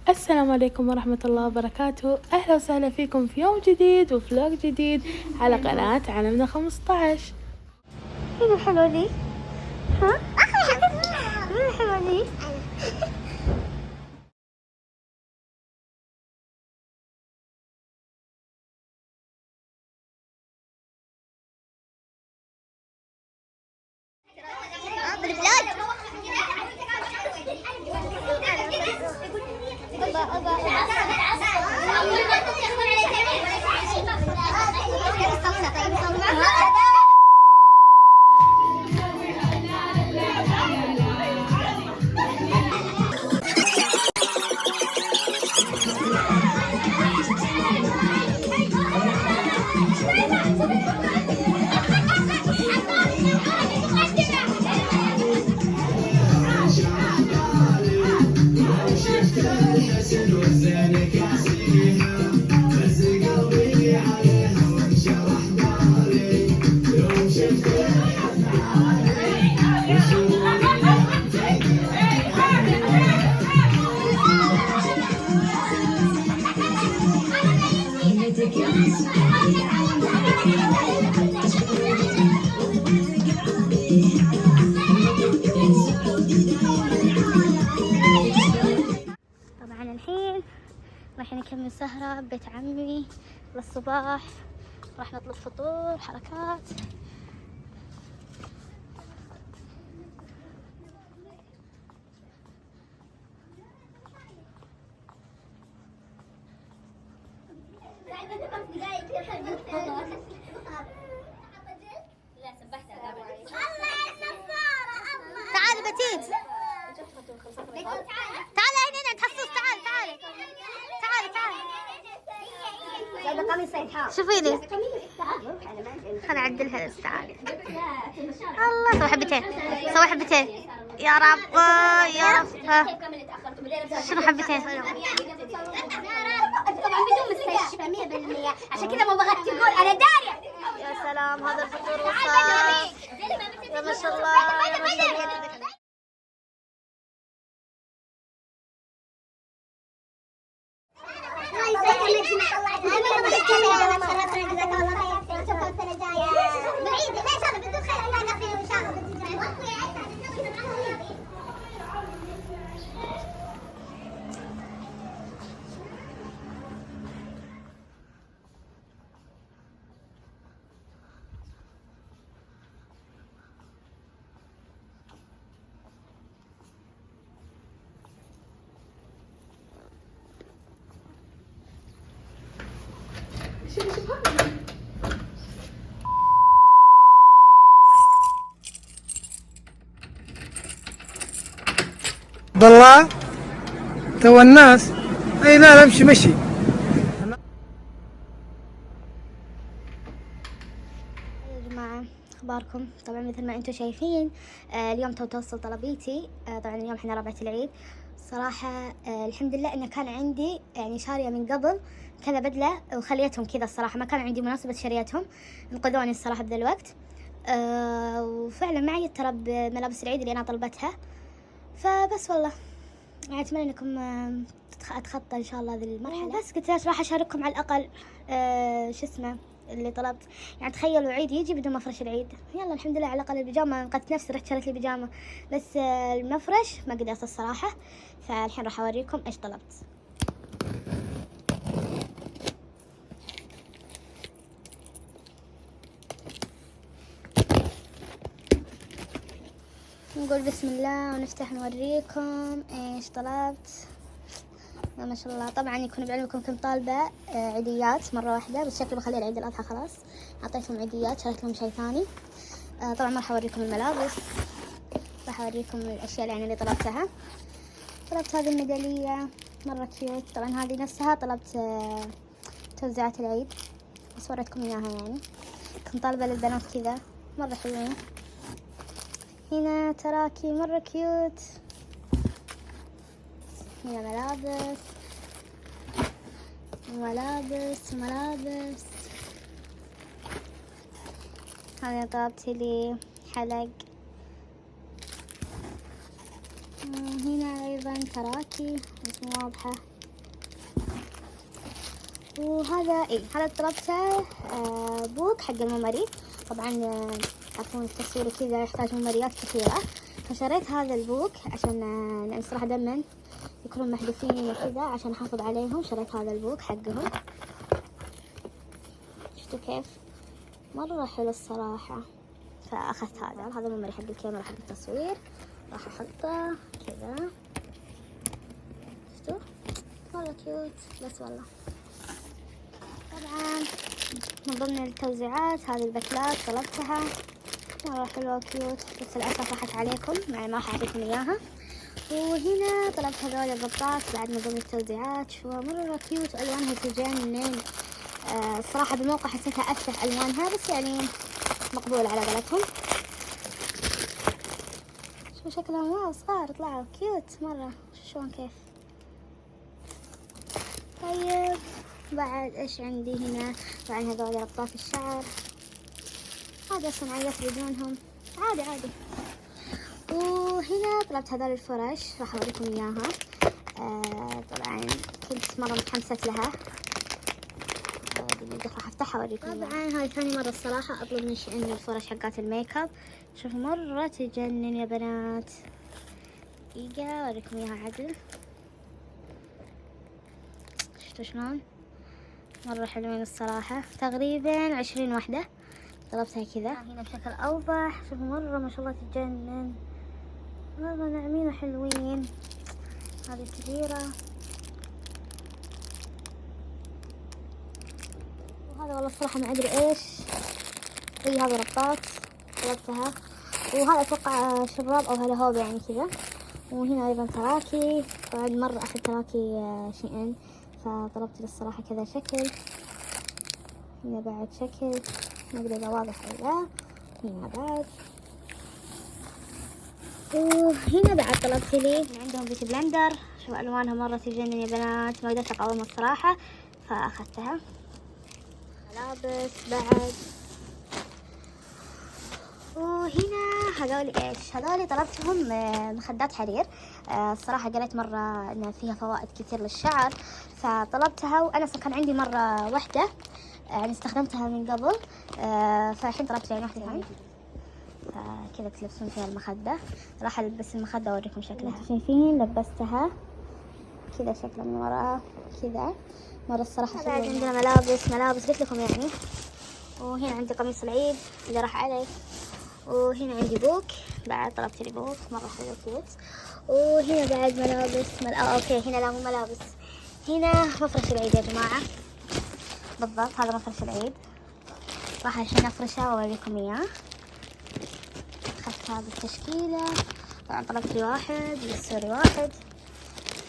السلام عليكم ورحمة الله وبركاته. أهلا وسهلا فيكم في يوم جديد وفلوق جديد على قناة عالمنا 15. مين الحلوة دي؟ ها؟ مين الحلوة دي؟ طبعا الحين راح نكمل سهرة ببيت عمي للصباح. راح نطلب فطور حركات. تعال بتيت، تعال هنا تحصص. تعال شوفي لي، خليني اعدلها بس. تعالي الله، سوي حبتين يا رب يا رب. شنو حبتين؟ طبعا بدون مستشفى 100%، عشان كذا ما بغيت تقول انا داريه. يا سلام، هذا الفطور وصل. يا ما شاء الله يا ما شاء الله. بالله تو الناس. اي لا امشي مشي. يا جماعة اخباركم؟ طبعا مثل ما انتم شايفين اليوم توصل طلبيتي. طبعا اليوم احنا ربعة العيد. صراحة الحمد لله انه كان عندي يعني شارية من قبل كذا بدلة وخليتهم كذا. الصراحة ما كان عندي مناسبة شريتهم، انقذوني الصراحة بذا الوقت. وفعلا معي ترى بملابس العيد اللي انا طلبتها. فبس والله يعني اتمنى انكم اتخطى ان شاء الله هذه المرحله. بس قلت راح اشارككم على الاقل شو اسمه اللي طلبت. يعني تخيلوا عيد يجي بدون مفرش العيد. يلا الحمد لله على الاقل البيجامه انقذت نفسي، رحت شريت لي بيجامه. بس المفرش ما قدرت الصراحه. فالحين راح اوريكم ايش طلبت. نقول بسم الله ونفتح نوريكم ايش طلبت. ما شاء الله. طبعا يكون بعلمكم كنت طالبة عيديات مرة واحدة، بس شكله بخليها العيد الأضحى خلاص. أعطيتهم عيديات، شريت لهم شيء ثاني. طبعا ما راح أوريكم الملابس، راح أوريكم الأشياء يعني اللي طلبتها. طلبت هذه الميدالية مرة كيوت. طبعا هذه نفسها طلبت توزيعات العيد، بس وريتكم إياها. يعني كنت طالبة للبنات كذا مرة حلوين. هنا تراكي مرة كيوت. هنا ملابس. هذه طلبت لي حلق. هنا أيضا تراكي مش واضحة. وهذا هذا طلبته بوك حق الممري. طبعا تعرفون التصوير كذا يحتاج ممريات كثيرة، فشريت هذا البوك عشان لأن صراحة دائما يكونون محذوفين وكذا، عشان أحافظ عليهم شريت هذا البوك حقهم. شفتوا كيف مرة حلو الصراحة، فأخذت هذا الممري حق الكاميرا حق التصوير، راح أحطه كذا. شفتوا مرة كيوت بس والله. طبعا من ضمن التوزيعات هذه البكلات طلبتها، مرة حلوة كيوت، بس للأسف راحت عليكم يعني ما راح أعطيكم إياها. وهنا طلبت هذول الرباط بعد من ضمن التوزيعات، شو مرة كيوت وألوانها تجنن. الصراحة بالموقع حسيتها أفتح ألوانها، بس يعني مقبول على قولتهم. شو شكلهم واو صغار، طلعوا كيوت مرة. شلون كيف. طيب بعد ايش عندي هنا؟ طبعا هذول ربطات الشعر، هذا صناعيات بدونهم عادي. وهنا طلبت هذول الفرش راح اوريكم اياها. طبعا كنت مرة متحمسة لها، راح افتحها اوريكم. طبعا هاي ثاني مرة الصراحة اطلب من شيء الفرش حقات الميك اب، شوفوا مرة تجنن يا بنات. دقيقة اوريكم اياها عدل. شفتوا شلون مرة حلوين الصراحة، تقريبا 20 وحدة طلبتها كذا. هنا بشكل أوضح، شوفوا مرة ما شاء الله تجنن، مرة ناعمين وحلوين. هذه كبيرة، وهذا والله الصراحة ما أدري إيش، هذا رباط طلبتها. وهذا أتوقع شراب أو هلا هوب يعني كذا. وهنا أيضا تراكي، طبعا مرة أخذ تراكي شيئين، فطلبت الصراحة كذا شكل. هنا بعد شكل ما أدري إذا واضح أو لا. هنا بعد، وهنا بعد طلبت لي عندهم بيوتي بلندر، شوف ألوانها مرة تجنن يا بنات، ما قدرت أقاومها الصراحة فأخذتها. ملابس بعد. وهنا هذول ايش؟ هذول طلبتهم مخدات حرير. الصراحة قريت مرة ان فيها فوائد كثير للشعر فطلبتها، وانا كان عندي مرة واحدة يعني استخدمتها من قبل، فالحين طلبت يعني واحدة ثانية. فكذا تلبسون فيها المخدة. راح البس المخدة اوريكم شكلها. شايفين لبستها كذا شكلها من وراء كذا، مرة الصراحة. بعد عندنا ملابس قلت لكم يعني. وهنا عندي قميص العيد اللي راح عليه. وهنا عندي بوك بعد، طلبت لي بوك مرة حلو كيوت. وهنا بعد ملابس اوكي هنا لا مو ملابس، هنا مفرش العيد يا جماعة. بالضبط هذا مفرش العيد، راح الحين افرشه واوريكم اياه. اخذت هذه التشكيلة، طبعا طلبت لي واحد للسوري واحد،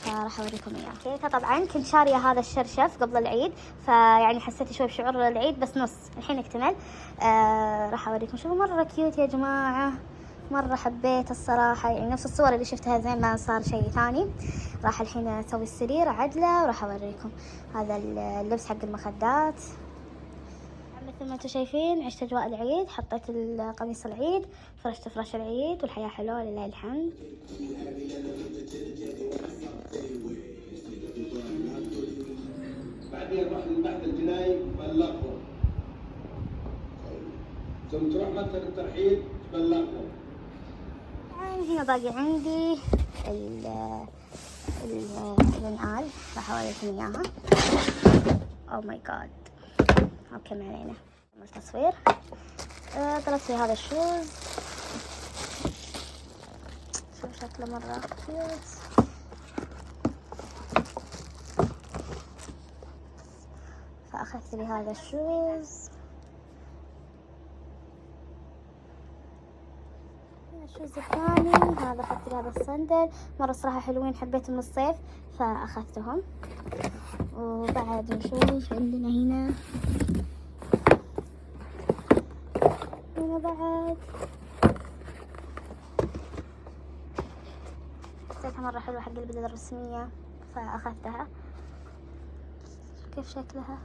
فراح اوريكم اياه. اوكي طبعا كنت شارية هذا الشرشف قبل العيد، فيعني حسيت شوي بشعور العيد بس نص، الحين اكتمل. راح اوريكم. شوفوا مرة كيوت يا جماعة، مرة حبيت الصراحة، يعني نفس الصور اللي شفتها زين ما صار شيء ثاني. راح الحين اسوي السرير عدلة وراح اوريكم. هذا اللبس حق المخدات. مثل ما انتم شايفين عشت اجواء العيد، حطيت القميص العيد، فرشت فراش العيد، والحياة حلوة لله الحمد. بعدين نروح للبحث الجنائي بلغهم، ثم تروح مكتب الترحيل تبلغهم. هنا باقي عندي الانقال، راح اوريكم اياها. او ماي جاد، اوكي ما علينا التصوير. طلبت لي هذا الشوز، شوف شكله مرة كيوت. فأخذت لي هذا الشوز. الشوز الثاني هذا، أخذت لي هذا الصندل، مرة صراحة حلوين حبيتهم الصيف فأخذتهم. وبعد نشوف عندنا هنا بعد حسيتها مرة حلوة حق البدل الرسمية فأخذتها. كيف شكلها.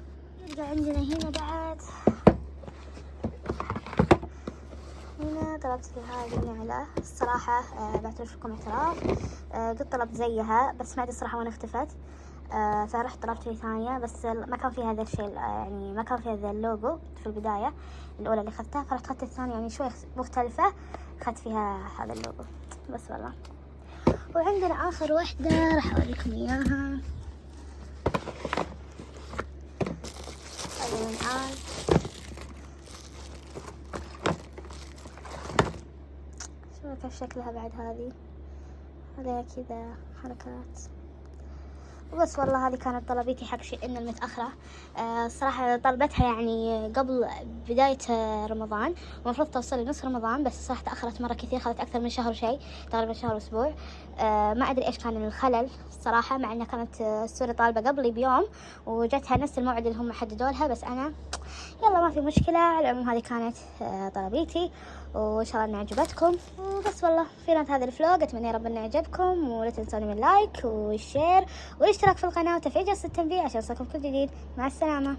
عندنا هنا بعد، هنا طلبت لي هذه النعلة الصراحة، بعترف لكم اعتراف، قد طلبت زيها بس ما أدري الصراحة وين اختفت. فرحت طلبت لي ثانية بس ما كان في هذا الشيء، يعني ما كان في هذا اللوجو في البداية الأولى اللي أخذتها، فرحت أخذت الثانية يعني شوي مختلفة أخذت فيها هذا اللوجو بس والله. وعندنا آخر واحدة راح أوريكم إياها. هذه من شوفوا كيف شكلها بعد، هذه عليها كذا حركات. وبس والله هذه كانت طلبيتي حق شيء إن المتأخرة. صراحة طلبتها يعني قبل بداية رمضان، ومفروض توصل لنص رمضان، بس صراحة تأخرت مرة كثير، خذت أكثر من شهر وشيء، تقريبا شهر وأسبوع. ما أدري إيش كان الخلل صراحة، مع إنها كانت السوري طالبة قبلي بيوم وجتها نفس الموعد اللي هم حددوا لها، بس أنا يلا ما في مشكلة. على العموم هذه كانت طلبيتي، وإن شاء الله إنها عجبتكم. وبس والله في نهاية هذا الفلوج أتمنى ربنا يعجبكم، ولا تنسوني من لايك والشير والاشتراك في القناة وتفعيل جرس التنبيه عشان يوصلكم كل جديد. مع السلامة.